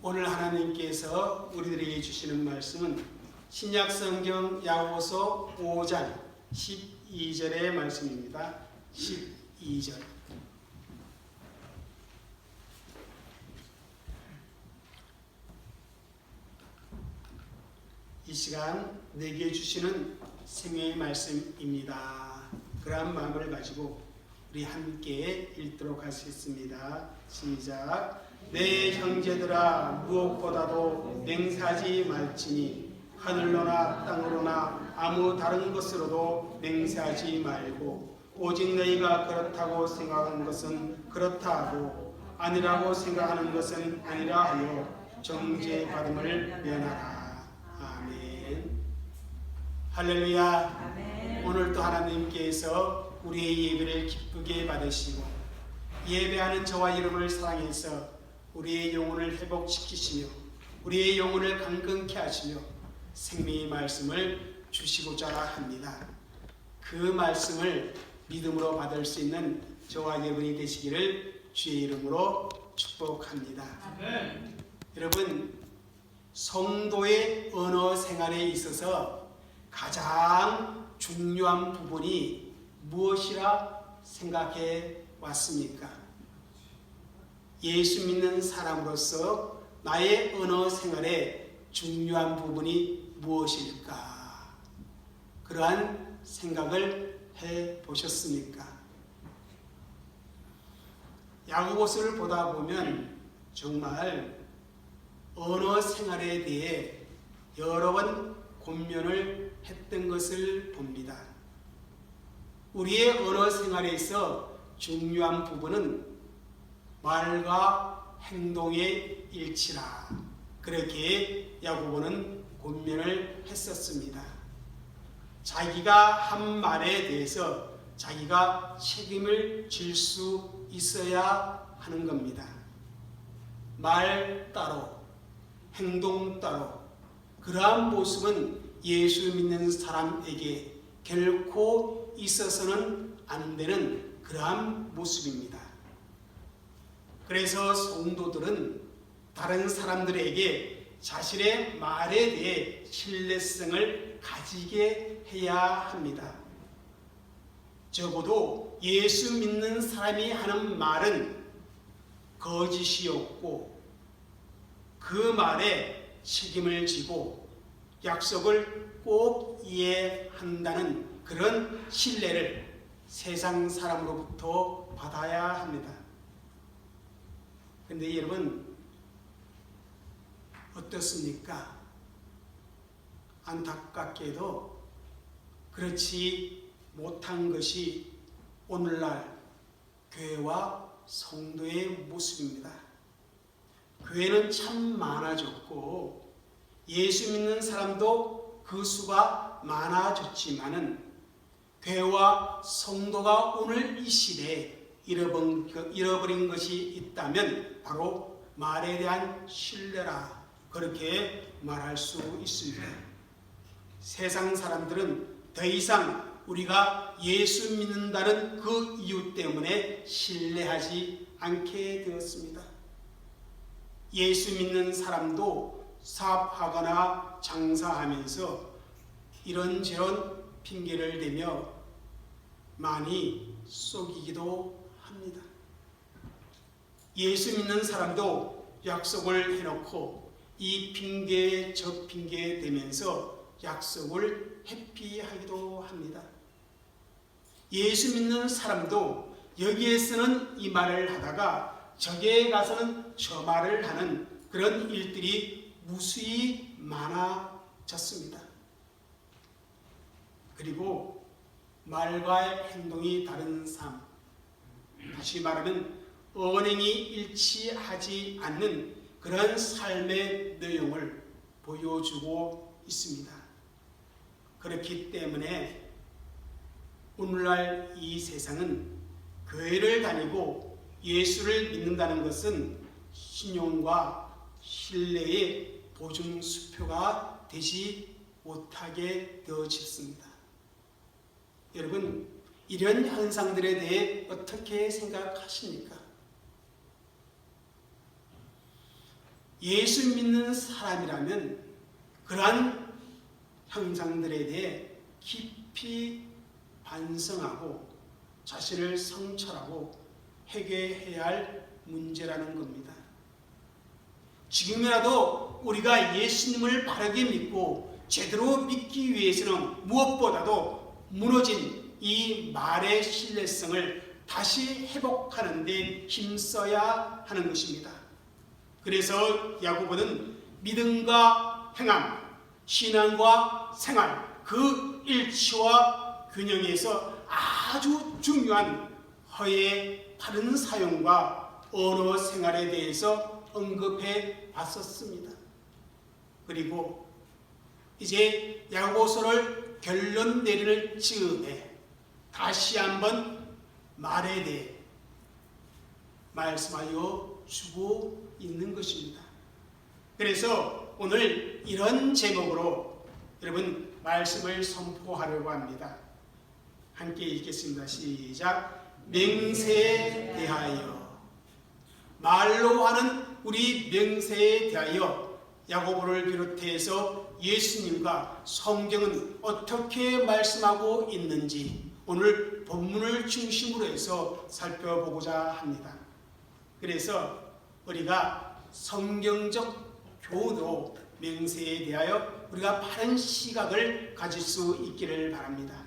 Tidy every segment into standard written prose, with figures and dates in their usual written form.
오늘 하나님께서 우리들에게 주시는 말씀은 신약성경 야고보서 5장 12절의 말씀입니다. 12절. 이 시간 내게 주시는 생명의 말씀입니다. 그러한 마음을 가지고 우리 함께 읽도록 하겠습니다. 시작. 내 형제들아, 무엇보다도 맹세하지 말지니 하늘로나 땅으로나 아무 다른 것으로도 맹세하지 말고 오직 너희가 그렇다고 생각하는 것은 그렇다 하고 아니라고 생각하는 것은 아니라 하여 정죄받음을 면하라. 아멘. 할렐루야. 아멘. 오늘도 하나님께서 우리의 예배를 기쁘게 받으시고 예배하는 저와 여러분을 사랑해서 우리의 영혼을 회복시키시며 우리의 영혼을 강건케 하시며 생명의 말씀을 주시고자 합니다. 그 말씀을 믿음으로 받을 수 있는 저와 여러분이 되시기를 주의 이름으로 축복합니다. 아멘. 여러분, 성도의 언어 생활에 있어서 가장 중요한 부분이 무엇이라 생각해 왔습니까? 예수 믿는 사람으로서 나의 언어 생활에 중요한 부분이 무엇일까? 그러한 생각을 해 보셨습니까? 야고보서를 보다 보면 정말 언어 생활에 대해 여러 번 권면을 했던 것을 봅니다. 우리의 언어 생활에 있어 중요한 부분은 말과 행동의 일치라. 그렇게 야고보는 권면을 했었습니다. 자기가 한 말에 대해서 자기가 책임을 질 수 있어야 하는 겁니다. 말 따로, 행동 따로. 그러한 모습은 예수 믿는 사람에게 결코 있어서는 안 되는 그러한 모습입니다. 그래서 성도들은 다른 사람들에게 자신의 말에 대해 신뢰성을 가지게 해야 합니다. 적어도 예수 믿는 사람이 하는 말은 거짓이 없고 그 말에 책임을 지고 약속을 꼭 이해한다는 그런 신뢰를 세상 사람으로부터 받아야 합니다. 그런데 여러분 어떻습니까? 안타깝게도 그렇지 못한 것이 오늘날 교회와 성도의 모습입니다. 교회는 참 많아졌고 예수 믿는 사람도 그 수가 많아졌지만은 교회와 성도가 오늘 이 시대에 잃어버린 것이 있다면 바로 말에 대한 신뢰라. 그렇게 말할 수 있습니다. 세상 사람들은 더 이상 우리가 예수 믿는다는 그 이유 때문에 신뢰하지 않게 되었습니다. 예수 믿는 사람도 사업하거나 장사하면서 이런저런 핑계를 대며 많이 속이기도 합니다. 예수 믿는 사람도 약속을 해놓고 이 핑계 저 핑계 대면서 약속을 회피하기도 합니다. 예수 믿는 사람도 여기에서는 이 말을 하다가 저기에 가서는 저 말을 하는 그런 일들이 무수히 많아졌습니다. 그리고 말과 행동이 다른 삶, 다시 말하면 언행이 일치하지 않는 그런 삶의 내용을 보여주고 있습니다. 그렇기 때문에 오늘날 이 세상은 교회를 다니고 예수를 믿는다는 것은 신용과 신뢰의 보증수표가 되지 못하게 되어졌습니다. 여러분, 이런 현상들에 대해 어떻게 생각하십니까? 예수 믿는 사람이라면 그러한 형상들에 대해 깊이 반성하고 자신을 성찰하고 해결해야 할 문제라는 겁니다. 지금이라도 우리가 예수님을 바르게 믿고 제대로 믿기 위해서는 무엇보다도 무너진 이 말의 신뢰성을 다시 회복하는 데 힘써야 하는 것입니다. 그래서 야고보는 믿음과 행함, 신앙과 생활, 그 일치와 균형에서 아주 중요한 허의 바른 사용과 언어 생활에 대해서 언급해 왔었습니다. 그리고 이제 야고보서를 결론 내리는 즈음에 다시 한번 말에 대해 말씀하여 주고 있는 것입니다. 그래서 오늘 이런 제목으로 여러분 말씀을 선포하려고 합니다. 함께 읽겠습니다. 시작. 맹세에 대하여. 말로 하는 우리 맹세에 대하여 야고보를 비롯해서 예수님과 성경은 어떻게 말씀하고 있는지 오늘 본문을 중심으로 해서 살펴보고자 합니다. 그래서 우리가 성경적 교훈으로 맹세에 대하여 우리가 바른 시각을 가질 수 있기를 바랍니다.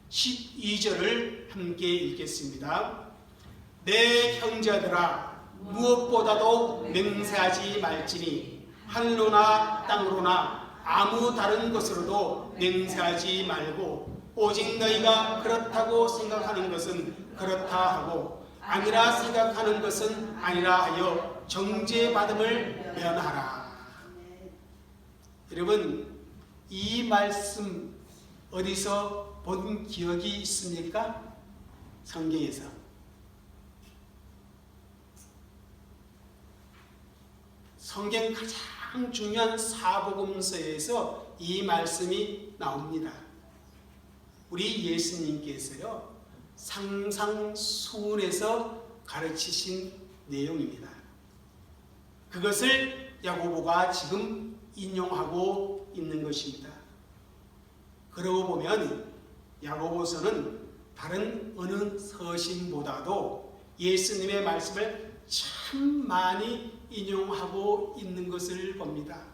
12절을 함께 읽겠습니다. 내 형제들아 무엇보다도 맹세하지 말지니 하늘로나 땅으로나 아무 다른 것으로도 맹세하지 말고 오직 너희가 그렇다고 생각하는 것은 그렇다 하고 아니라 생각하는 것은 아니라 하여 정죄받음을 면하라. 여러분 이 말씀 어디서 본 기억이 있습니까? 성경에서. 성경 가장 중요한 사복음서에서 이 말씀이 나옵니다. 우리 예수님께서요 상상수훈에서 가르치신 내용입니다. 그것을 야고보가 지금 인용하고 있는 것입니다. 그러고 보면 야고보서는 다른 어느 서신보다도 예수님의 말씀을 참 많이 인용하고 있는 것을 봅니다.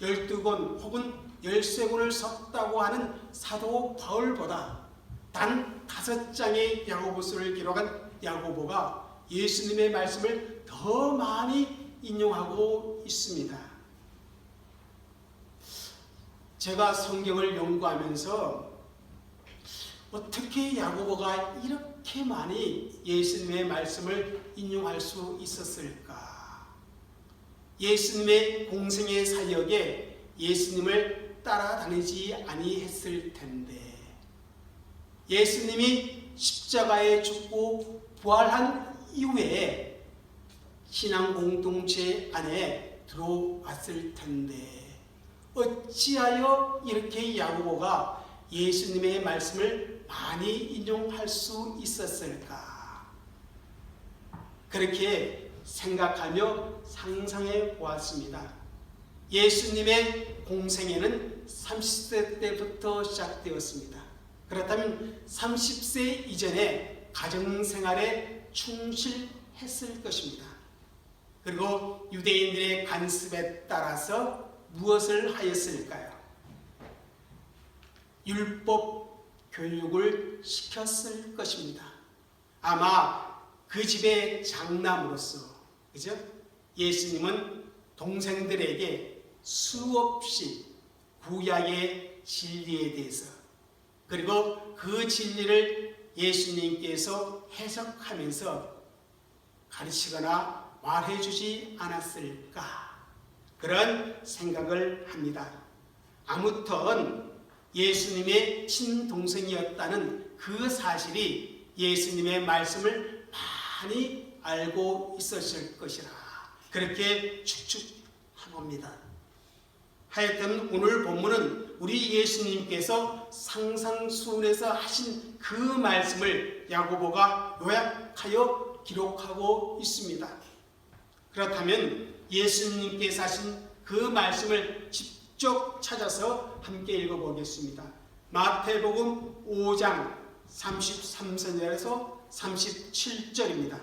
12권 혹은 13권을 썼다고 하는 사도 바울보다 단 5장의 야고보서를 기록한 야고보가 예수님의 말씀을 더 많이 인용하고 있습니다. 제가 성경을 연구하면서 어떻게 야고보가 이렇게 많이 예수님의 말씀을 인용할 수 있었을까? 예수님의 공생의 사역에 예수님을 따라다니지 아니했을 텐데 예수님이 십자가에 죽고 부활한 이후에 신앙 공동체 안에 들어왔을 텐데 어찌하여 이렇게 야고보가 예수님의 말씀을 많이 인용할 수 있었을까? 그렇게 생각하며 상상해 보았습니다. 예수님의 공생애는 30세 때부터 시작되었습니다. 그렇다면 30세 이전에 가정생활에 충실했을 것입니다. 그리고 유대인들의 간섭에 따라서 무엇을 하였을까요? 율법 교육을 시켰을 것입니다. 아마 그 집의 장남으로서, 그죠? 예수님은 동생들에게 수없이 구약의 진리에 대해서 그리고 그 진리를 예수님께서 해석하면서 가르치거나 말해주지 않았을까? 그런 생각을 합니다. 아무튼 예수님의 친동생이었다는 그 사실이 예수님의 말씀을 많이 알고 있었을 것이라 그렇게 추측해봅니다. 하여튼 오늘 본문은 우리 예수님께서 상상수훈에서 하신 그 말씀을 야고보가 요약하여 기록하고 있습니다. 그렇다면 예수님께서 하신 그 말씀을 직접 찾아서 함께 읽어보겠습니다. 마태복음 5장 33절에서 37절입니다.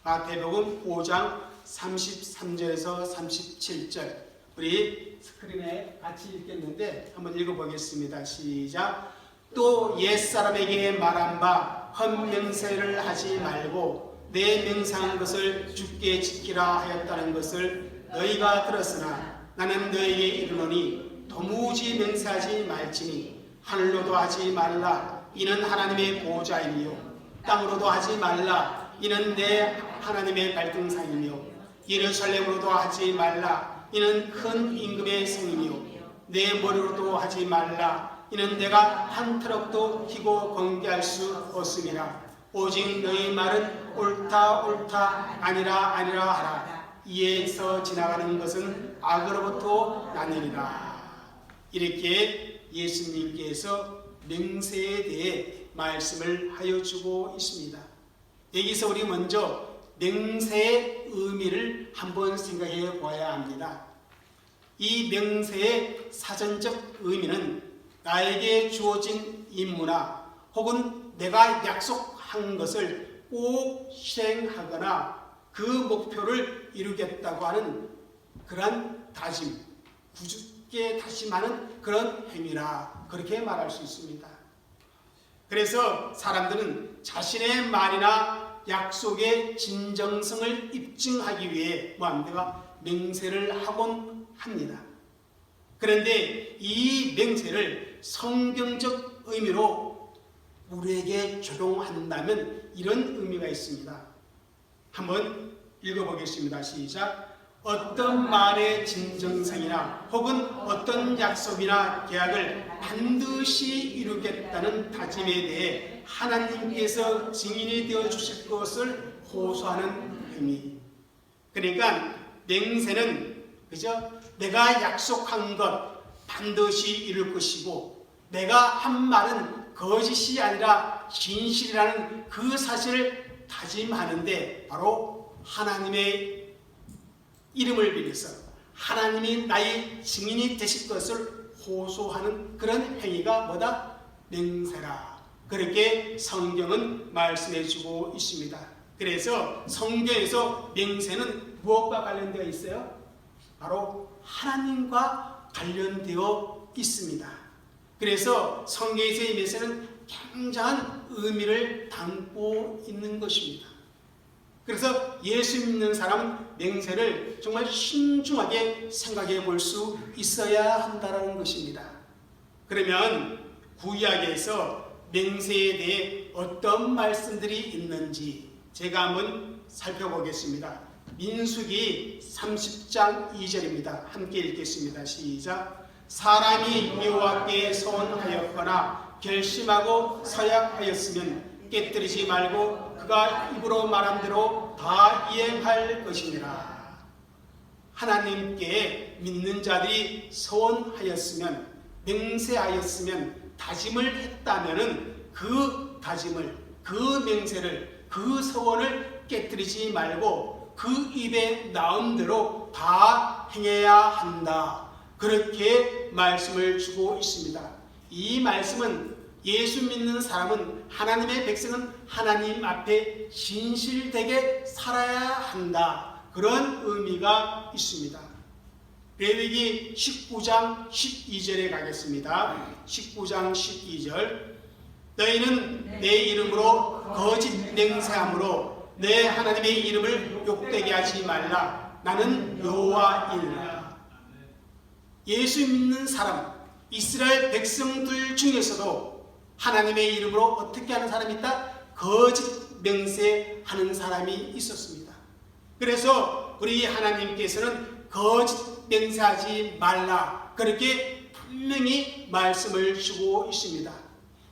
마태복음 5장 33절에서 37절, 우리 스크린에 같이 읽겠는데 한번 읽어보겠습니다. 시작. 또 옛사람에게 말한 바 헛명세를 하지 말고 내 명상한 것을 주께 지키라 하였다는 것을 너희가 들었으나 나는 너희에게 이르노니 도무지 맹세하지 말지니 하늘로도 하지 말라 이는 하나님의 보좌이며 땅으로도 하지 말라 이는 내 하나님의 발등상이며 예루살렘으로도 하지 말라 이는 큰 임금의 성이며 내 머리로도 하지 말라 이는 내가 한 트럭도 희고 건개할 수 없음이라. 오직 너희 말은 옳다 옳다 아니라 아니라 하라. 이에서 지나가는 것은 악으로부터 나느니라. 이렇게 예수님께서 맹세에 대해 말씀을 하여 주고 있습니다. 여기서 우리 먼저 맹세의 의미를 한번 생각해 보아야 합니다. 이 맹세의 사전적 의미는 나에게 주어진 임무나 혹은 내가 약속한 것을 꼭 실행하거나 그 목표를 이루겠다고 하는 그런 다짐, 굳게 다짐하는 그런 행위라 그렇게 말할 수 있습니다. 그래서 사람들은 자신의 말이나 약속의 진정성을 입증하기 위해 뭐합니까? 맹세를 하곤 합니다. 그런데 이 맹세를 성경적 의미로 우리에게 적용한다면 이런 의미가 있습니다. 한번 읽어보겠습니다. 시작. 어떤 말의 진정성이나 혹은 어떤 약속이나 계약을 반드시 이루겠다는 다짐에 대해 하나님께서 증인이 되어 주실 것을 호소하는 행위. 그러니까 맹세는 그죠? 내가 약속한 것 반드시 이룰 것이고 내가 한 말은 거짓이 아니라 진실이라는 그 사실을 다짐하는데 바로 하나님의 이름을 빌려서 하나님이 나의 증인이 되실 것을 호소하는 그런 행위가 뭐다? 맹세라. 그렇게 성경은 말씀해 주고 있습니다. 그래서 성경에서 맹세는 무엇과 관련되어 있어요? 바로 하나님과 관련되어 있습니다. 그래서 성경에서 이 맹세는 굉장한 의미를 담고 있는 것입니다. 그래서 예수 믿는 사람은 맹세를 정말 신중하게 생각해 볼 수 있어야 한다는 것입니다. 그러면 구약에서 맹세에 대해 어떤 말씀들이 있는지 제가 한번 살펴보겠습니다. 민수기 30장 2절입니다. 함께 읽겠습니다. 시작. 사람이 여호와께 서원하였거나 결심하고 서약하였으면 깨뜨리지 말고 그가 입으로 말한 대로 다 이행할 것이니라. 하나님께 믿는 자들이 서원하였으면 맹세하였으면 다짐을 했다면은 그 다짐을 그 맹세를 그 서원을 깨뜨리지 말고 그 입에 나온 대로 다 행해야 한다. 그렇게 말씀을 주고 있습니다. 이 말씀은 예수 믿는 사람은 하나님의 백성은 하나님 앞에 진실되게 살아야 한다. 그런 의미가 있습니다. 레위기 19장 12절에 가겠습니다. 19장 12절. 너희는 내 이름으로 거짓 맹세함으로 내 하나님의 이름을 욕되게 하지 말라. 나는 여호와이니라. 예수 믿는 사람, 이스라엘 백성들 중에서도 하나님의 이름으로 어떻게 하는 사람이 있다? 거짓 맹세하는 사람이 있었습니다. 그래서 우리 하나님께서는 거짓 맹세하지 말라 그렇게 분명히 말씀을 주고 있습니다.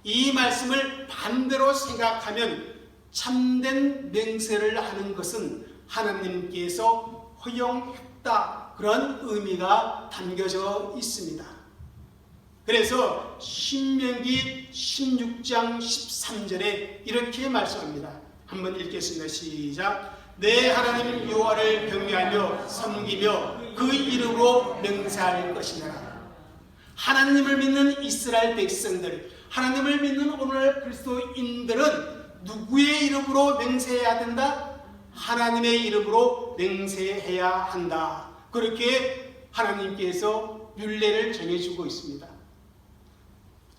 이 말씀을 반대로 생각하면 참된 맹세를 하는 것은 하나님께서 허용했다 그런 의미가 담겨져 있습니다. 그래서 신명기 16장 13절에 이렇게 말씀합니다. 한번 읽겠습니다. 시작. 내 하나님 여호와를 경외하며 섬기며 그 이름으로 맹세할 것이니라. 하나님을 믿는 이스라엘 백성들, 하나님을 믿는 오늘날 그리스도인들은 누구의 이름으로 맹세해야 된다? 하나님의 이름으로 맹세해야 한다. 그렇게 하나님께서 율례를 정해주고 있습니다.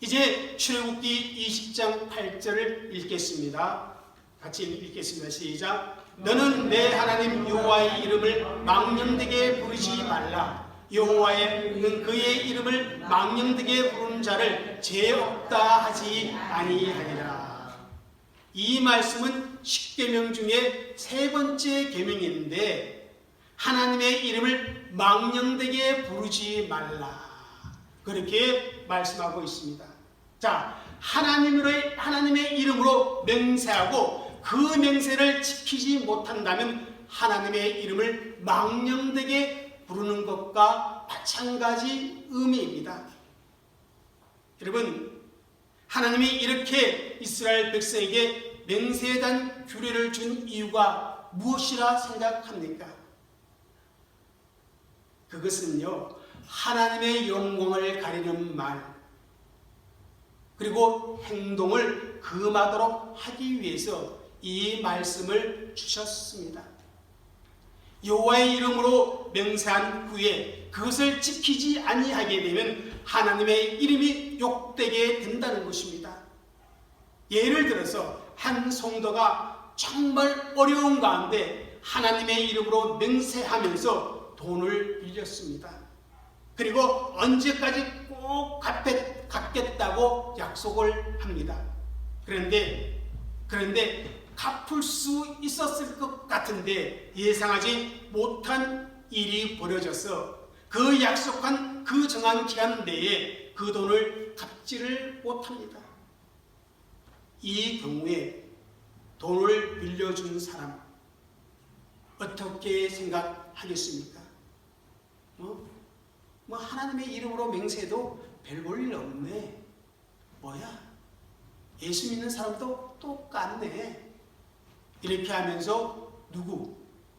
이제 출애굽기 20장 8절을 읽겠습니다. 같이 읽겠습니다. 시작. 너는 내 하나님 여호와의 이름을 망령되게 부르지 말라. 여호와는 그의 이름을 망령되게 부르는 자를 죄 없다 하지 아니하리라. 이 말씀은 십계명 중에 세 번째 계명인데 하나님의 이름을 망령되게 부르지 말라. 그렇게 말씀하고 있습니다. 자, 하나님의 이름으로 맹세하고 그 맹세를 지키지 못한다면 하나님의 이름을 망령되게 부르는 것과 마찬가지 의미입니다. 여러분, 하나님이 이렇게 이스라엘 백성에게 맹세에 대한 규례를 준 이유가 무엇이라 생각합니까? 그것은요, 하나님의 영광을 가리는 말, 그리고 행동을 금하도록 하기 위해서 이 말씀을 주셨습니다. 여호와의 이름으로 맹세한 후에 그것을 지키지 아니하게 되면 하나님의 이름이 욕되게 된다는 것입니다. 예를 들어서 한 성도가 정말 어려운 가운데 하나님의 이름으로 맹세하면서 돈을 빌렸습니다. 그리고 언제까지 꼭 갚겠다고 약속을 합니다. 그런데 갚을 수 있었을 것 같은데 예상하지 못한 일이 벌어져서 그 약속한 그 정한 기간 내에 그 돈을 갚지를 못합니다. 이 경우에 돈을 빌려준 사람 어떻게 생각하겠습니까? 하나님의 이름으로 맹세해도 별 볼 일 없네. 뭐야? 예수 믿는 사람도 똑같네. 이렇게 하면서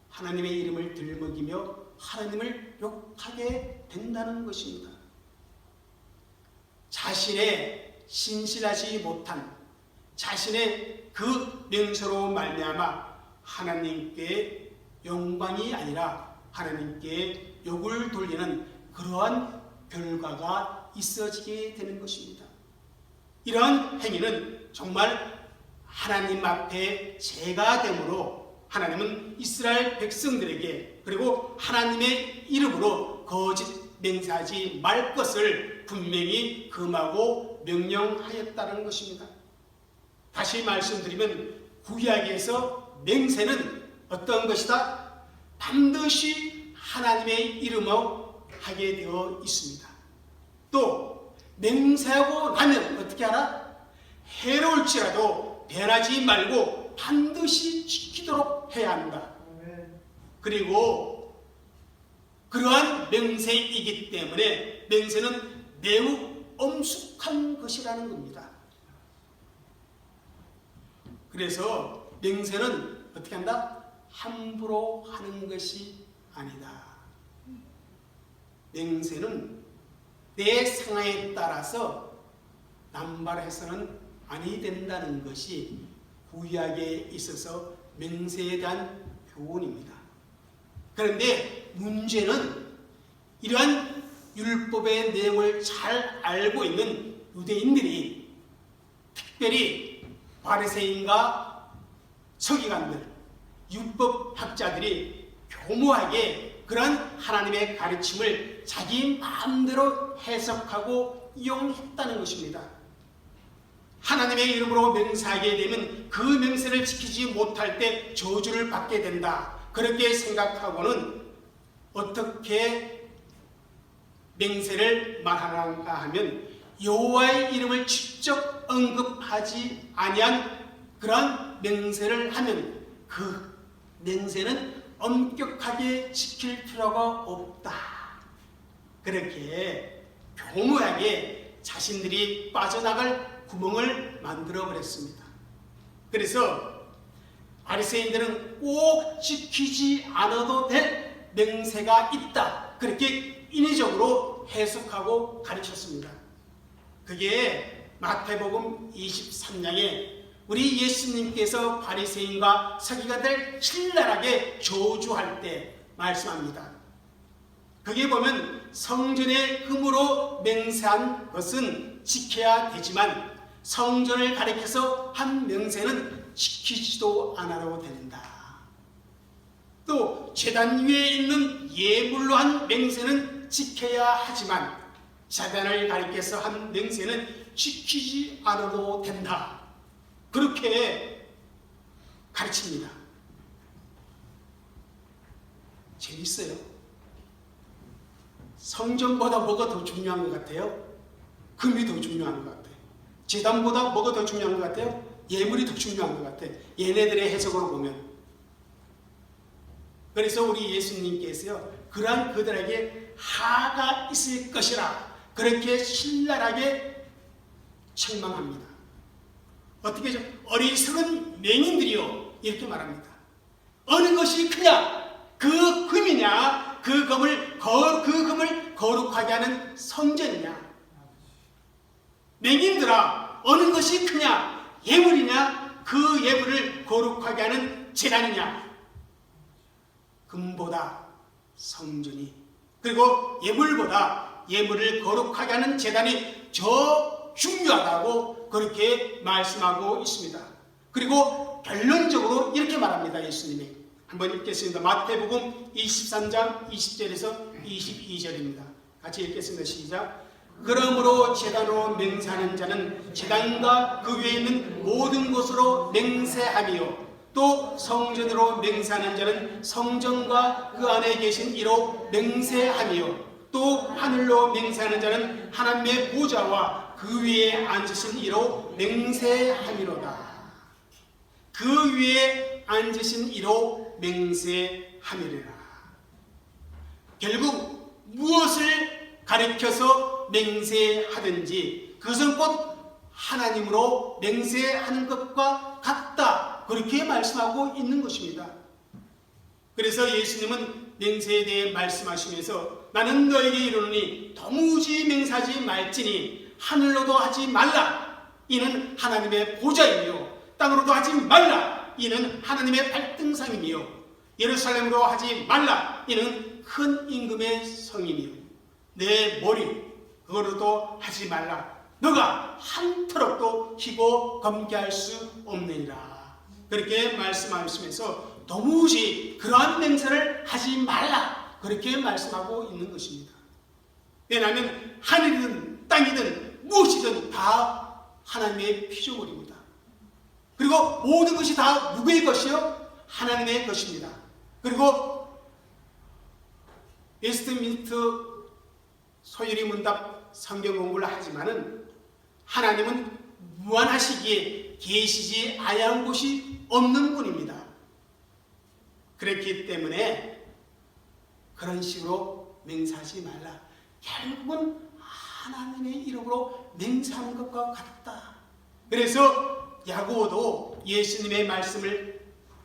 하나님의 이름을 들먹이며 하나님을 욕하게 된다는 것입니다. 자신의 신실하지 못한 자신의 그 맹세로 말미암아 하나님께 영광이 아니라 하나님께 욕을 돌리는 그러한 결과가 있어지게 되는 것입니다. 이러한 행위는 정말 하나님 앞에 죄가 되므로 하나님은 이스라엘 백성들에게 그리고 하나님의 이름으로 거짓 맹세하지 말 것을 분명히 금하고 명령하였다는 것입니다. 다시 말씀드리면 구약에서 맹세는 어떤 것이다? 반드시 하나님의 이름으로 하게 되어 있습니다. 또 맹세하고 나면 어떻게 하라? 해로울지라도 변하지 말고 반드시 지키도록 해야 한다. 그리고 그러한 맹세이기 때문에 맹세는 매우 엄숙한 것이라는 겁니다. 그래서 맹세는 어떻게 한다? 함부로 하는 것이 아니다. 맹세는 내 상황에 따라서 남발해서는 아니 된다는 것이 구약에 있어서 맹세에 대한 교훈입니다. 그런데 문제는 이러한 율법의 내용을 잘 알고 있는 유대인들이 특별히 바리새인과 서기관들, 율법학자들이 교묘하게 그런 하나님의 가르침을 자기 마음대로 해석하고 이용했다는 것입니다. 하나님의 이름으로 맹세하게 되면 그 맹세를 지키지 못할 때 저주를 받게 된다. 그렇게 생각하고는 어떻게 맹세를 말하는가 하면 여호와의 이름을 직접 언급하지 아니한 그런 맹세를 하면 그 맹세는 엄격하게 지킬 필요가 없다. 그렇게 교묘하게 자신들이 빠져나갈 구멍을 만들어 버렸습니다. 그래서 바리새인들은 꼭 지키지 않아도 될 맹세가 있다. 그렇게 인위적으로 해석하고 가르쳤습니다. 그게 마태복음 23장에 우리 예수님께서 바리새인과 서기관들 신랄하게 저주할 때 말씀합니다. 거기에 보면 성전의 금으로 맹세한 것은 지켜야 되지만 성전을 가리켜서 한 맹세는 지키지도 않아도 된다. 또 제단 위에 있는 예물로 한 맹세는 지켜야 하지만 제단을 가리켜서 한 맹세는 지키지 않아도 된다. 그렇게 가르칩니다. 재밌어요. 성전보다 뭐가 더 중요한 것 같아요? 금이 더 중요한 것 같아요. 제단보다 뭐가 더 중요한 것 같아요? 예물이 더 중요한 것 같아요. 얘네들의 해석으로 보면. 그래서 우리 예수님께서요, 그러한 그들에게 하가 있을 것이라 그렇게 신랄하게 책망합니다. 어떻게 하죠? 어리석은 맹인들이요, 이렇게 말합니다. 어느 것이 크냐? 그 금이냐? 그 금을 거룩하게 하는 성전이냐? 맹인들아, 어느 것이 크냐? 예물이냐? 그 예물을 거룩하게 하는 제단이냐? 금보다 성전이, 그리고 예물보다 예물을 거룩하게 하는 제단이 더 중요하다고 그렇게 말씀하고 있습니다. 그리고 결론적으로 이렇게 말합니다. 예수님이. 한번 읽겠습니다. 마태복음 23장 20절에서 22절입니다. 같이 읽겠습니다. 시작. 그러므로 제단으로 맹세하는 자는 제단과 그 위에 있는 모든 곳으로 맹세하며 또 성전으로 맹세하는 자는 성전과 그 안에 계신 이로 맹세하며 또 하늘로 맹세하는 자는 하나님의 보좌와 그 위에 앉으신 이로 맹세함이로다. 그 위에 앉으신 이로 맹세함이라. 결국 무엇을 가리켜서 맹세하든지 그것은 곧 하나님으로 맹세하는 것과 같다. 그렇게 말씀하고 있는 것입니다. 그래서 예수님은 맹세에 대해 말씀하시면서 나는 너에게 이르노니 도무지 맹세하지 말지니 하늘로도 하지 말라. 이는 하나님의 보좌이며 땅으로도 하지 말라. 이는 하나님의 발등상이며 예루살렘으로 하지 말라. 이는 큰 임금의 성이며 내 머리 그거로도 하지 말라. 너가 한 터럭도 희고 검게할 수 없느니라. 그렇게 말씀하시면서 도무지 그러한 맹세를 하지 말라. 그렇게 말씀하고 있는 것입니다. 왜냐하면 하늘이든 땅이든 무엇이든 다 하나님의 피조물입니다. 그리고 모든 것이 다 누구의 것이요? 하나님의 것입니다. 그리고 웨스트민스터 소유리 문답 성경 공부를 하지만은 하나님은 무한하시기에 계시지 아니한 곳이 없는 분입니다. 그렇기 때문에 그런 식으로 맹세하지 말라. 결국은 하나님의 이름으로 맹세하는 것과 같다. 그래서 야고보도 예수님의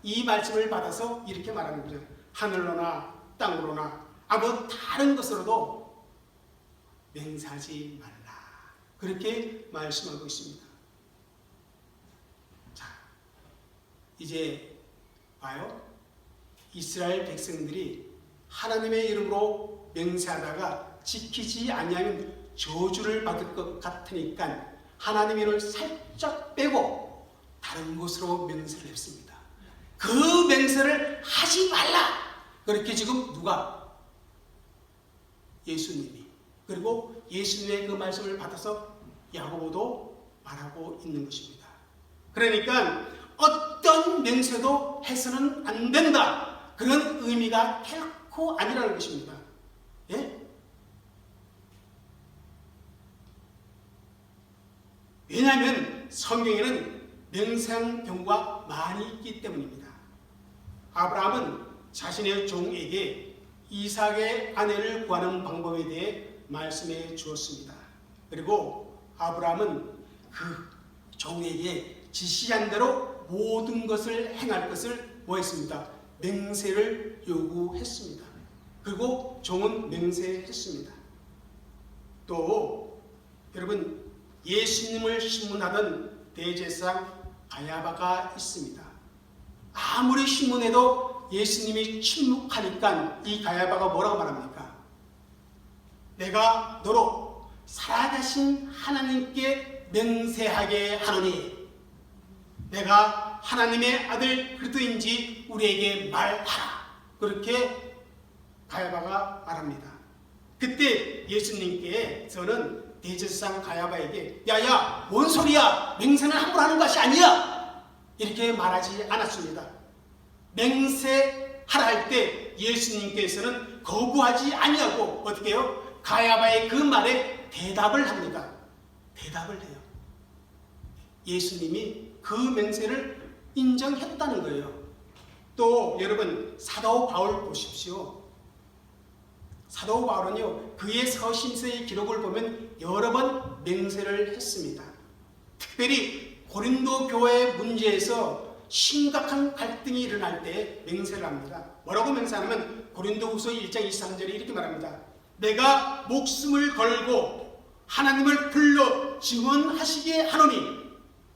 이 말씀을 받아서 이렇게 말하는 거죠. 하늘로나 땅으로나 아무 다른 것으로도 맹세하지 말라. 그렇게 말씀하고 있습니다. 자, 이제 봐요. 이스라엘 백성들이 하나님의 이름으로 맹세하다가 지키지 아니하면 저주를 받을 것 같으니까 하나님의 이름을 살짝 빼고 다른 곳으로 맹세를 했습니다. 그 맹세를 하지 말라. 그렇게 지금 누가? 예수님이. 그리고 예수님의 그 말씀을 받아서 야고보도 말하고 있는 것입니다. 그러니까 어떤 맹세도 해서는 안 된다. 그런 의미가 결코 아니라는 것입니다. 예? 왜냐하면 성경에는 맹세한 경우가 많이 있기 때문입니다. 아브라함은 자신의 종에게 이삭의 아내를 구하는 방법에 대해 말씀해 주었습니다. 그리고 아브라함은 그 종에게 지시한 대로 모든 것을 행할 것을 뭐 했습니다? 맹세를 요구했습니다. 그리고 종은 맹세했습니다. 또 여러분, 예수님을 신문하던 대제사장 가야바가 있습니다. 아무리 신문해도 예수님이 침묵하니까 이 가야바가 뭐라고 말합니까? 내가 너로 살아계신 하나님께 맹세하게 하노니 내가 하나님의 아들 그리스도인지 우리에게 말하라. 그렇게 가야바가 말합니다. 그때 예수님께서는 대제사장 가야바에게 야야 뭔 소리야, 맹세는 함부로 하는 것이 아니야, 이렇게 말하지 않았습니다. 맹세하라 할 때 예수님께서는 거부하지 아니하고 어떻게 해요? 가야바의 그 말에 대답을 합니다. 대답을 해요. 예수님이 그 맹세를 인정했다는 거예요. 또 여러분, 사도 바울 보십시오. 사도 바울은요, 그의 서신서의 기록을 보면 여러 번 맹세를 했습니다. 특별히 고린도 교회 문제에서 심각한 갈등이 일어날 때 맹세를 합니다. 뭐라고 맹세하냐면 고린도후서 1장 23절에 이렇게 말합니다. 내가 목숨을 걸고 하나님을 불러 증언하시게 하노니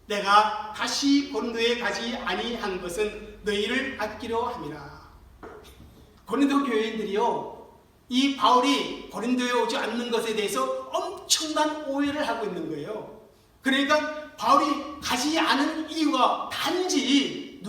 내가 다시 고린도에 가지 아니한 것은 너희를 아끼려 함이라. 고린도 교회인들이요, 이 바울이 고린도에 오지 않는 것에 대해서 엄청난 오해를 하고 있는 거예요. 그러니까 바울이 가지 않은 이유가 단지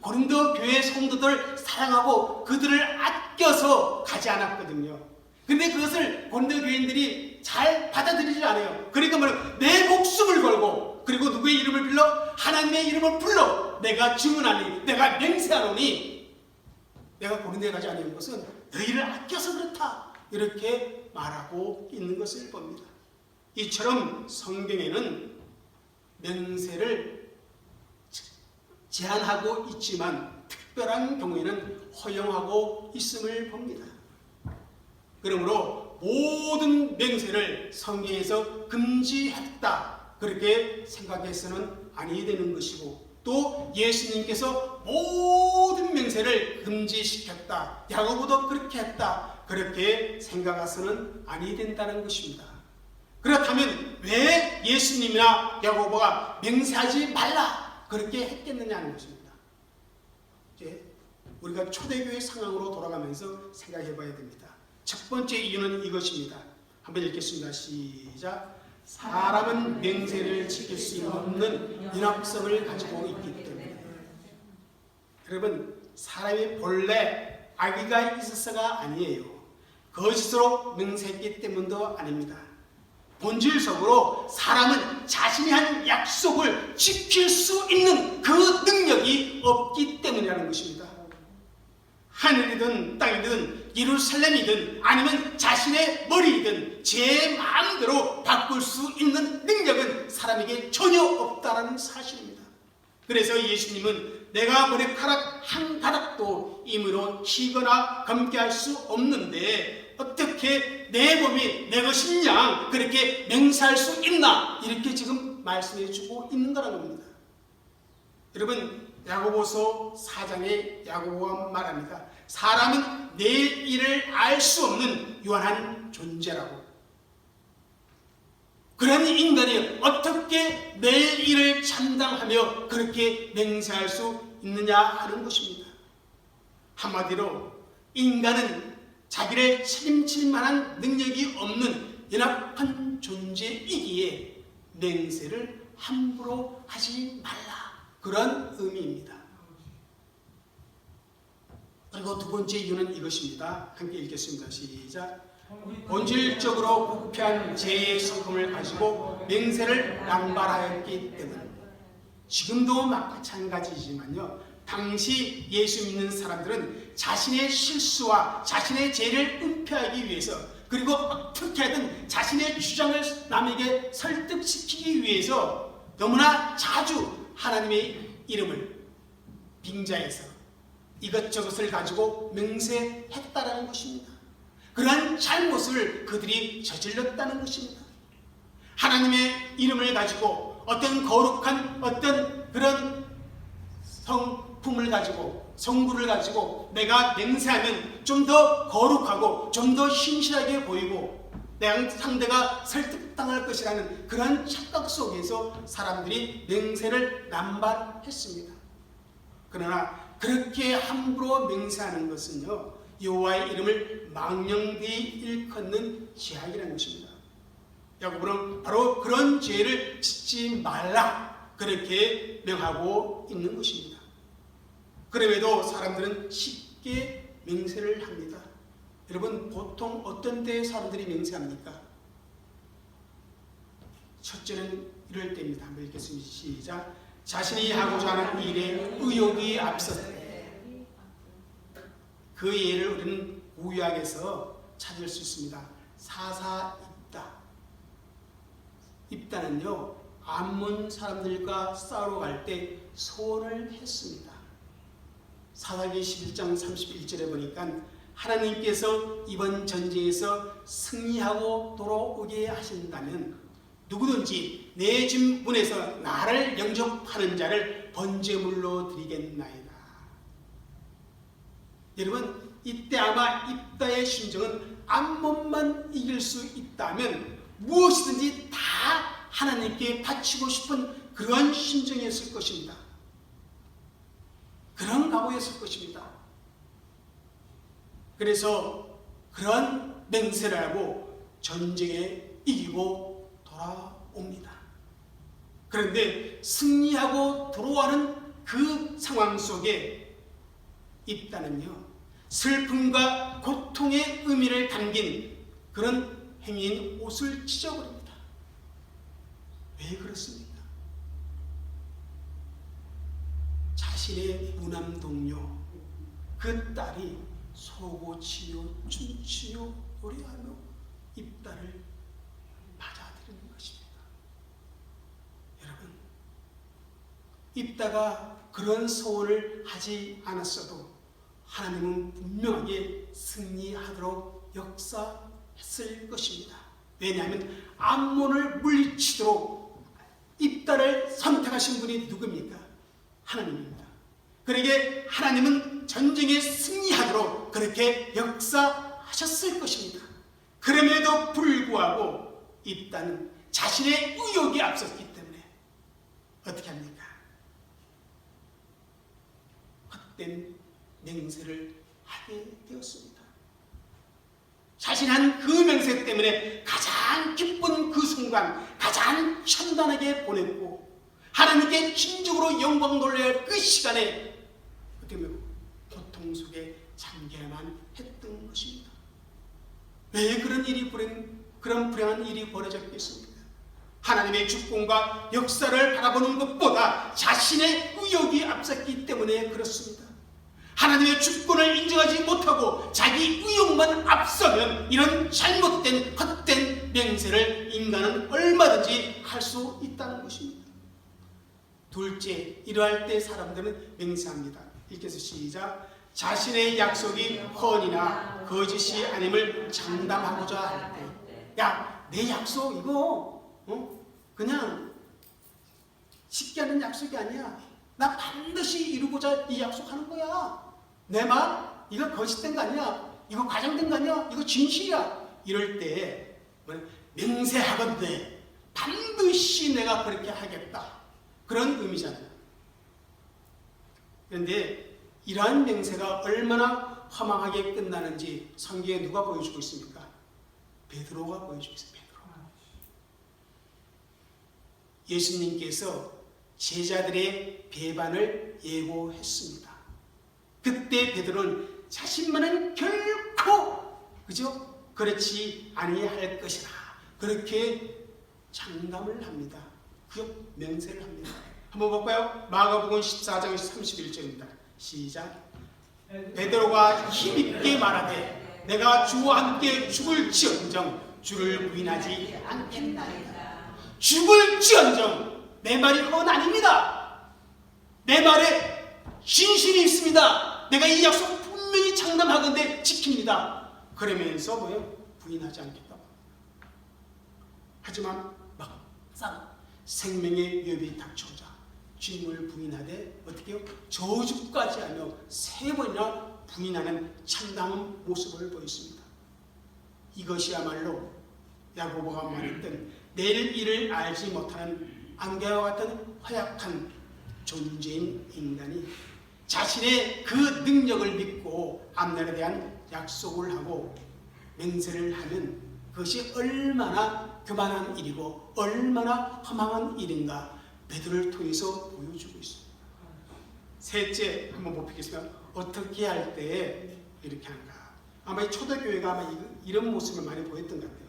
고린도 교회 성도들 사랑하고 그들을 아껴서 가지 않았거든요. 근데 그것을 고린도 교인들이 잘 받아들이지 않아요. 그러니까 뭐냐면 내 목숨을 걸고 그리고 누구의 이름을 불러? 하나님의 이름을 불러 내가 증언하니 내가 맹세하노니 내가 고린도에 가지 않은 것은 너희를 아껴서 그렇다, 이렇게 말하고 있는 것을 봅니다. 이처럼 성경에는 맹세를 제한하고 있지만 특별한 경우에는 허용하고 있음을 봅니다. 그러므로 모든 맹세를 성경에서 금지했다, 그렇게 생각해서는 아니 되는 것이고, 또 예수님께서 모든 맹세를 금지시켰다, 야고보도 그렇게 했다, 그렇게 생각해서는 아니 된다는 것입니다. 그렇다면 왜 예수님이나 야고보가 맹세하지 말라 그렇게 했겠느냐는 것입니다. 이제 우리가 초대교회 상황으로 돌아가면서 생각해 봐야 됩니다. 첫 번째 이유는 이것입니다. 한번 읽겠습니다. 시작. 사람은 맹세를 지킬 수 없는 인합성을 가지고 있기 때문에. 여러분, 사람이 본래 악의가 있어서가 아니에요. 거짓으로 맹세했기 때문도 아닙니다. 본질적으로 사람은 자신이 한 약속을 지킬 수 있는 그 능력이 없기 때문이라는 것입니다. 하늘이든 땅이든 예루살렘이든 아니면 자신의 머리이든 제 마음대로 바꿀 수 있는 능력은 사람에게 전혀 없다는 사실입니다. 그래서 예수님은 내가 머리카락 한 가닥도 임의로 치거나 감게 할 수 없는데 어떻게 내 몸이 내 것이냐 그렇게 맹세할 수 있나, 이렇게 지금 말씀해 주고 있는 거라는 겁니다. 여러분, 야고보서 4장에 야고보가 말합니다. 사람은 내일 일을 알 수 없는 유한한 존재라고. 그런 인간이 어떻게 내일 일을 참담하며 그렇게 맹세할 수 있느냐 하는 것입니다. 한마디로 인간은 자기를 책임질 만한 능력이 없는 연약한 존재이기에 맹세를 함부로 하지 말라, 그런 의미입니다. 그리고 두 번째 이유는 이것입니다. 함께 읽겠습니다. 시작. 본질적으로 부패한 죄의 성품을 가지고 맹세를 남발하였기 때문에. 지금도 마찬가지지만요, 당시 예수 믿는 사람들은 자신의 실수와 자신의 죄를 은폐하기 위해서, 그리고 어떻게 하든 자신의 주장을 남에게 설득시키기 위해서 너무나 자주 하나님의 이름을 빙자해서 이것저것을 가지고 맹세했다라는 것입니다. 그러한 잘못을 그들이 저질렀다는 것입니다. 하나님의 이름을 가지고 어떤 거룩한 어떤 그런 성품을 가지고 성부를 가지고 내가 맹세하면 좀 더 거룩하고 좀 더 신실하게 보이고 내 상대가 설득당할 것이라는 그런 착각 속에서 사람들이 맹세를 남발했습니다. 그러나 그렇게 함부로 맹세하는 것은요, 여호와의 이름을 망령되이 일컫는 죄악이라는 것입니다. 야고보는 바로 그런 죄를 짓지 말라 그렇게 명하고 있는 것입니다. 그럼에도 사람들은 쉽게 맹세를 합니다. 여러분, 보통 어떤 때에 사람들이 맹세합니까? 첫째는 이럴 때입니다. 한번 읽겠습니다. 시작. 자신이 하고자 하는 일에 의욕이 앞섰을 때. 그 예를 우리는 구약에서 찾을 수 있습니다. 사사입다. 입다는요, 암몬 사람들과 싸우러 갈 때 소원을 했습니다. 사사기 11장 31절에 보니까 하나님께서 이번 전쟁에서 승리하고 돌아오게 하신다면 누구든지 내 집 문에서 나를 영접하는 자를 번제물로 드리겠나이다. 여러분, 이때 아마 입다의 심정은 암몬만 이길 수 있다면 무엇이든지 다 하나님께 바치고 싶은 그런 심정이었을 것입니다. 그런 각오였을 것입니다. 그래서 그런 맹세를 하고 전쟁에 이기고 돌아옵니다. 그런데 승리하고 돌아오는 그 상황 속에 입다는요, 슬픔과 고통의 의미를 담긴 그런 행위인 옷을 찢어버립니다. 왜 그렇습니까? 자신의 무남 동료 그 딸이 소고치요 춤추요 노래하며 입다를 맞아들이는 것입니다. 여러분, 입다가 그런 소원을 하지 않았어도 하나님은 분명하게 승리하도록 역사했을 것입니다. 왜냐하면 암몬을 물리치도록 입다를 선택하신 분이 누굽니까? 하나님입니다. 그러기에 하나님은 전쟁에 승리하도록 그렇게 역사하셨을 것입니다. 그럼에도 불구하고 입다는 자신의 의욕이 앞섰기 때문에 어떻게 합니까? 헛된 맹세를 하게 되었습니다. 자신한 그 맹세 때문에 가장 기쁜 그 순간, 가장 천단하게 보냈고 하나님께 진정으로 영광 돌려야 할 그 시간에 어떻게 보면 고통 속에 잠겨야만 했던 것입니다. 왜 그런 불행한 일이 벌어졌겠습니까? 하나님의 주권과 역사를 바라보는 것보다 자신의 의욕이 앞섰기 때문에 그렇습니다. 하나님의 주권을 인정하지 못하고 자기 의욕만 앞서면 이런 잘못된 헛된 맹세를 인간은 얼마든지 할 수 있다는 것입니다. 둘째, 이러할 때 사람들은 맹세합니다. 읽겠습니다. 시작. 자신의 약속이 허언이나 거짓이 아님을 장담하고자 할 때. 야, 내 약속 이거 그냥 쉽게 하는 약속이 아니야. 나 반드시 이루고자 이 약속하는 거야. 내 말 이거 거짓된 거 아니야. 이거 과장된 거 아니야. 이거 진실이야. 이럴 때 맹세하건대 반드시 내가 그렇게 하겠다. 그런 의미잖아요. 그런데 이러한 맹세가 얼마나 허망하게 끝나는지 성경에 누가 보여주고 있습니까? 베드로가 보여주고 있어요. 베드로. 예수님께서 제자들의 배반을 예고했습니다. 그때 베드로는 자신만은 결코 그렇지 아니할 것이라 그렇게 장담을 합니다. 그 맹세를 합니다. 한번 볼까요? 마가복음 14장 31절입니다. 시작. 베드로가 힘있게 말하되 내가 주와 함께 죽을지언정 주를 부인하지 않겠나이다. 죽을지언정 내 말이 허언 아닙니다. 내 말에 진실이 있습니다. 내가 이 약속 분명히 장담하건대 지킵니다. 그러면서 부인하지 않겠다. 하지만 막상 생명의 위협이 닥쳐오자 주님을 부인하되 어떻게 해요? 저주까지 하며 3번이나 부인하는 참담한 모습을 보였습니다. 이것이야말로 야고보가 말했던 내일 일을 알지 못하는 안개와 같은 허약한 존재인 인간이 자신의 그 능력을 믿고 앞날에 대한 약속을 하고 맹세를 하면 그것이 얼마나 교만한 일이고 얼마나 허망한 일인가 베드로를 통해서 보여주고 있습니다. 셋째 한번 보겠습니다. 어떻게 할 때 이렇게 하는가. 아마 초대교회가 아마 이런 모습을 많이 보였던 것 같아요.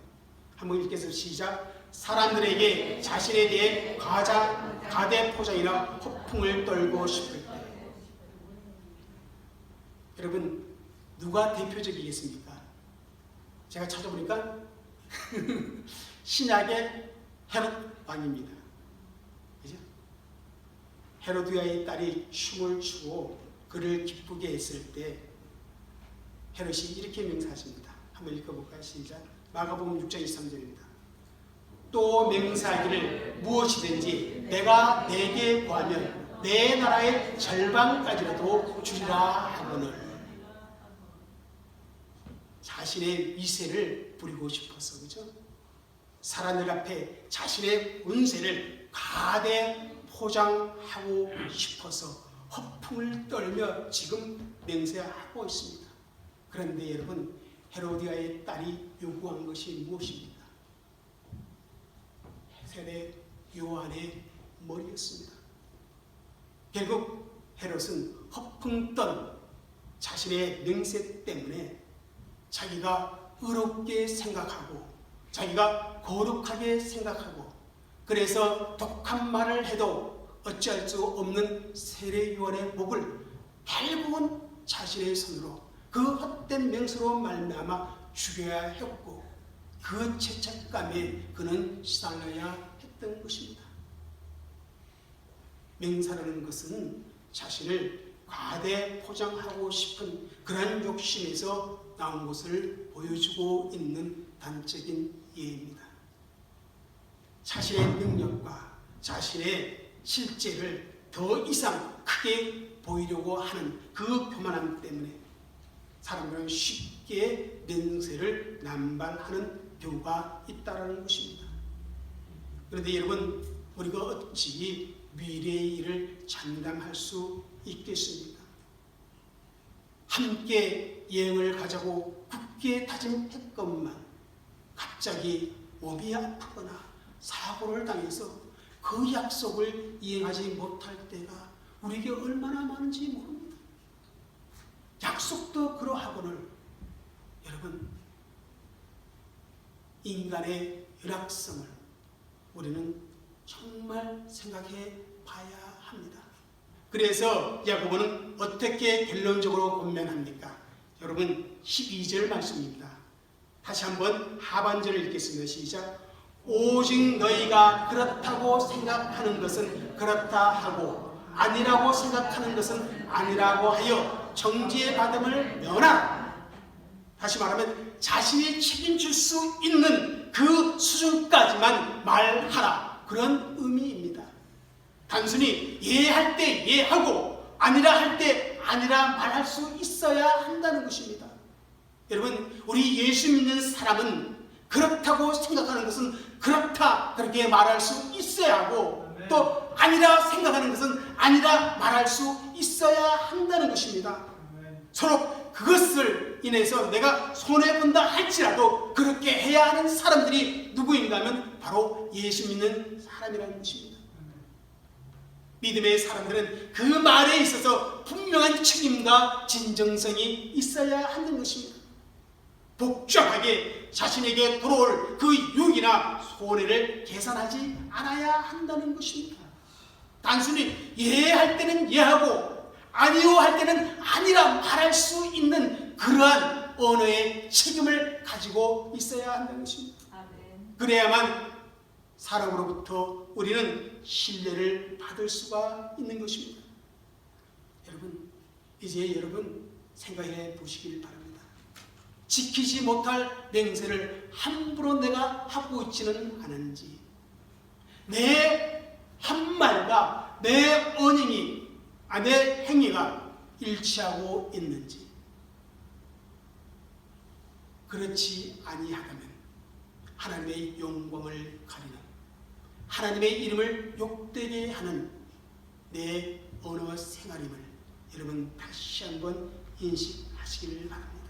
한번 읽겠습니다. 시작. 사람들에게 자신에 대해 가대포장이나 허풍을 떨고 싶을 때. 여러분 누가 대표적이겠습니까? 제가 찾아보니까 신약의 헤롯 왕입니다. 그죠? 헤로디아의 딸이 춤을 추고 그를 기쁘게 했을 때 헤롯이 이렇게 맹세하십니다. 한번 읽어볼까요? 시작. 마가복음 6장 23절입니다. 또 맹세하기를 무엇이든지 내가 내게 구하면 내 나라의 절반까지라도 주리라 하거늘. 자신의 위세를 부리고 싶어서, 그죠? 사람들 앞에 자신의 운세를 가대 포장하고 싶어서 허풍을 떨며 지금 맹세하고 있습니다. 그런데 여러분, 헤로디아의 딸이 요구한 것이 무엇입니까? 세례 요한의 머리였습니다. 결국 헤롯은 허풍 떤 자신의 맹세 때문에 자기가 의롭게 생각하고 자기가 거룩하게 생각하고 그래서 독한 말을 해도 어찌할 수 없는 세례 요한의 목을 결국은 자신의 손으로 그 헛된 맹세로 말미암아 죽여야 했고 그 죄책감에 그는 시달려야 했던 것입니다. 맹세라는 것은 자신을 과대 포장하고 싶은 그런 욕심에서 나온 것을 보여주고 있는 단적인 예입니다. 자신의 능력과 자신의 실제를 더 이상 크게 보이려고 하는 그 교만함 때문에 사람들은 쉽게 맹세를 남발하는 경우가 있다는 것입니다. 그런데 여러분, 우리가 어찌 미래의 일을 장담할 수 있겠습니까? 함께 여행을 가자고 굳게 다짐했건만 갑자기 몸이 아프거나 사고를 당해서 그 약속을 이행하지 못할 때가 우리에게 얼마나 많은지 모릅니다. 약속도 그러하거늘 여러분, 인간의 열악성을 우리는 정말 생각해 봐야 합니다. 그래서 야고보는 어떻게 결론적으로 권면합니까? 여러분 12절 말씀입니다. 다시 한번 하반절을 읽겠습니다. 시작. 오직 너희가 그렇다고 생각하는 것은 그렇다 하고 아니라고 생각하는 것은 아니라고 하여 정죄 받음을 면하라. 다시 말하면 자신이 책임질 수 있는 그 수준까지만 말하라. 그런 의미입니다. 단순히 예할 때 예하고 아니라 할 때 아니라 말할 수 있어야 한다는 것입니다. 여러분, 우리 예수 믿는 사람은 그렇다고 생각하는 것은 그렇다 그렇게 말할 수 있어야 하고 또 아니라 생각하는 것은 아니라 말할 수 있어야 한다는 것입니다. 서로 그것을 인해서 내가 손해본다 할지라도 그렇게 해야 하는 사람들이 누구인가 하면 바로 예수 믿는 사람이라는 것입니다. 믿음의 사람들은 그 말에 있어서 분명한 책임과 진정성이 있어야 하는 것입니다. 복잡하게 자신에게 들어올 그 유익이나 손해를 계산하지 않아야 한다는 것입니다. 단순히 예할 때는 예하고 아니요 할 때는 아니라 말할 수 있는 그러한 언어의 책임을 가지고 있어야 한다는 것입니다. 그래야만 사람으로부터 우리는 신뢰를 받을 수가 있는 것입니다. 여러분, 이제 여러분 생각해 보시길 바랍니다. 지키지 못할 맹세를 함부로 내가 하고 있지는 않은지, 내 한 말과 내 언행이, 내 행위가 일치하고 있는지. 그렇지 아니하다면 하나님의 영광을 가리는, 하나님의 이름을 욕되게 하는 내 언어 생활임을 여러분 다시 한번 인식하시기를 바랍니다.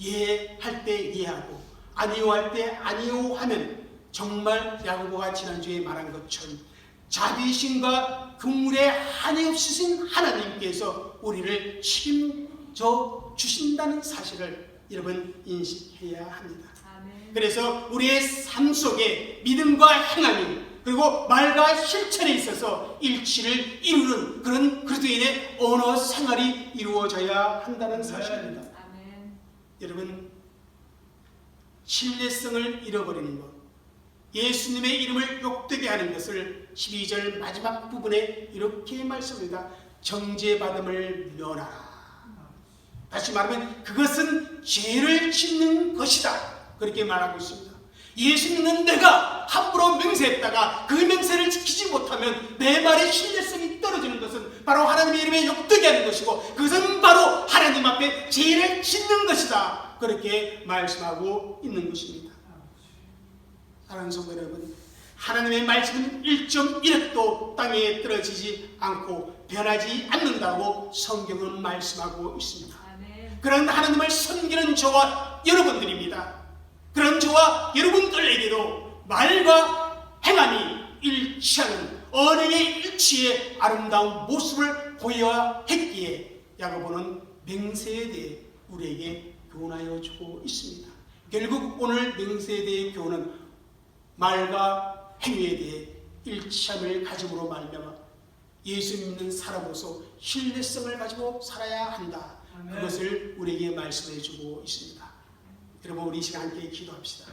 예할 때 예하고 아니요 할 때 아니요 하면 정말 야고보가 지난주에 말한 것처럼 자비심과 긍휼에 한이 없으신 하나님께서 우리를 책임져 주신다는 사실을 여러분 인식해야 합니다. 그래서 우리의 삶 속에 믿음과 행함이 그리고 말과 실천에 있어서 일치를 이루는 그런 그리스도인의 언어 생활이 이루어져야 한다는 사실입니다. 여러분, 신뢰성을 잃어버리는 것, 예수님의 이름을 욕되게 하는 것을 12절 마지막 부분에 이렇게 말씀합니다. 정죄받음을 면하라. 다시 말하면 그것은 죄를 짓는 것이다. 그렇게 말하고 있습니다. 예수 믿는 내가 함부로 맹세했다가 그 맹세를 지키지 못하면 내 말의 신뢰성이 떨어지는 것은 바로 하나님의 이름에 욕되게 하는 것이고 그것은 바로 하나님 앞에 죄를 짓는 것이다. 그렇게 말씀하고 있는 것입니다. 사랑하는 성도 여러분, 하나님의 말씀은 1.1획도 땅에 떨어지지 않고 변하지 않는다고 성경은 말씀하고 있습니다. 그런 하나님을 섬기는 저와 여러분들입니다. 그런 저와 여러분들에게도 말과 행함이 일치하는 언행의 일치의 아름다운 모습을 보여야 했기에 야고보는 맹세에 대해 우리에게 교훈하여 주고 있습니다. 결국 오늘 맹세에 대해 교훈은 말과 행위에 대해 일치함을 가짐으로 말미암아 예수 믿는 사람으로서 신뢰성을 가지고 살아야 한다. 그것을 우리에게 말씀해 주고 있습니다. 여러분, 우리 이 시간 함께 기도합시다.